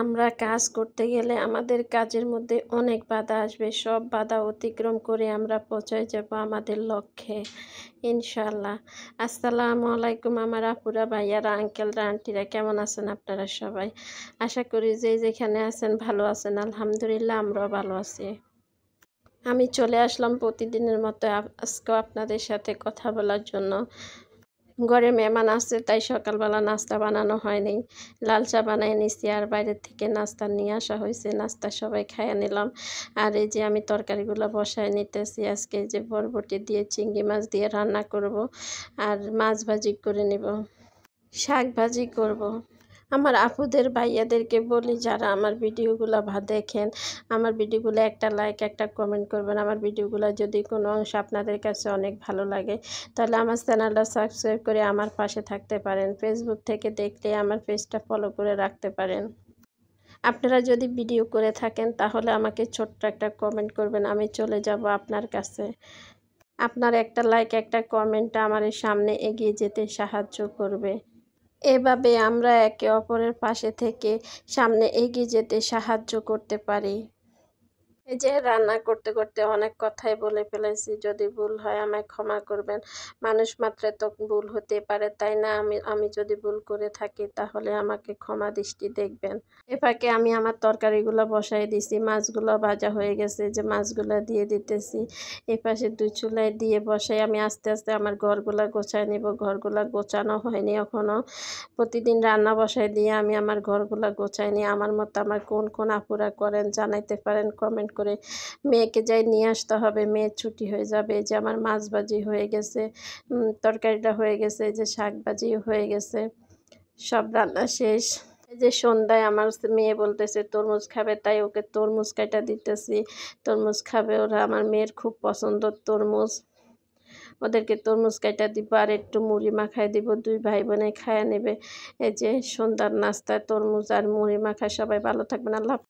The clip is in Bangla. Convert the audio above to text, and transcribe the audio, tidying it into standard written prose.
আমরা কাজ করতে গেলে আমাদের কাজের মধ্যে অনেক বাধা আসবে। সব বাধা অতিক্রম করে আমরা পৌঁছায় যাব আমাদের লক্ষ্যে ইনশাআল্লাহ। আসসালামু আলাইকুম আমার আপুরা, ভাইয়ারা, আঙ্কেলরা, আন্টিরা, কেমন আছেন আপনারা সবাই? আশা করি যে যেখানে আছেন ভালো আছেন। আলহামদুলিল্লাহ আমরাও ভালো আছি। আমি চলে আসলাম প্রতিদিনের মতো আজকেও আপনাদের সাথে কথা বলার জন্য। ঘরে মেহমান আসছে তাই সকালবেলা নাস্তা বানানো হয়নি। লাল চা বানিয়ে নিচ্ছি আর বাইরের থেকে নাস্তা নিয়ে আসা হয়েছে। নাস্তা সবাই খাইয়ে নিলাম। আর এই যে আমি তরকারিগুলো বসায় নিতেছি। আজকে এই যে বরবটি দিয়ে চিংড়ি মাছ দিয়ে রান্না করব আর মাছ ভাজি করে নেব, শাক ভাজি করব। আমার আপুদের ভাইয়াদেরকে বলি যারা আমার ভিডিওগুলো দেখেন, আমার ভিডিওগুলো একটা লাইক একটা কমেন্ট করবেন। আমার ভিডিওগুলো যদি কোনো অংশ আপনাদের কাছে অনেক ভালো লাগে তাহলে আমার চ্যানেলটা সাবস্ক্রাইব করে আমার পাশে থাকতে পারেন। ফেসবুক থেকে দেখলে আমার পেজটা ফলো করে রাখতে পারেন। আপনারা যদি ভিডিও করে থাকেন তাহলে আমাকে ছোট্ট একটা কমেন্ট করবেন, আমি চলে যাব আপনার কাছে। আপনার একটা লাইক একটা কমেন্ট আমার সামনে এগিয়ে যেতে সাহায্য করবে। এভাবে আমরা একে অপরের পাশে থেকে সামনে এগিয়ে যেতে সাহায্য করতে পারি। এই যে রান্না করতে করতে অনেক কথাই বলে ফেলেছি, যদি ভুল হয় আমায় ক্ষমা করবেন। মানুষ মাত্রে তো ভুল হতে পারে, তাই না? আমি যদি ভুল করে থাকি তাহলে আমাকে ক্ষমা দৃষ্টি দেখবেন। এপাকে আমি আমার তরকারিগুলো বসাই দিছি, মাছগুলো ভাজা হয়ে গেছে, যে মাছগুলো দিয়ে দিতেছি। এপাশে দুই চুলায় দিয়ে বসাই আমি আস্তে আস্তে আমার ঘরগুলা গোছায় নেব। ঘরগুলা গোছানো হয়নি এখনও। প্রতিদিন রান্না বসায় দিয়ে আমি আমার ঘরগুলা গোছাই নিই। আমার মতো আমার কোন কোন আপুরা করেন জানাইতে পারেন কমেন্ট করে। মেয়েকে যাই নিয়ে আসতে হবে, মেয়ের ছুটি হয়ে যাবে। যে আমার মাছ ভাজি হয়ে গেছে, তরকারিটা হয়ে গেছে, যে শাক ভাজি হয়ে গেছে, সব রান্না শেষ। এই যে সন্ধ্যায় আমার মেয়ে বলতেছে তরমুজ খাবে, তাই ওকে তরমুজ কাটা দিতেছি। তরমুজ খাবে ওরা, আমার মেয়ের খুব পছন্দ তরমুজ। ওদেরকে তরমুজ কাটা দিব আর একটু মুড়ি মাখায় দিব, দুই ভাই বোনে খায়া নেবে। এই যে সন্ধ্যার নাস্তায় তরমুজ আর মুড়ি মাখায়। সবাই ভালো থাকবেন। আল্লাহ।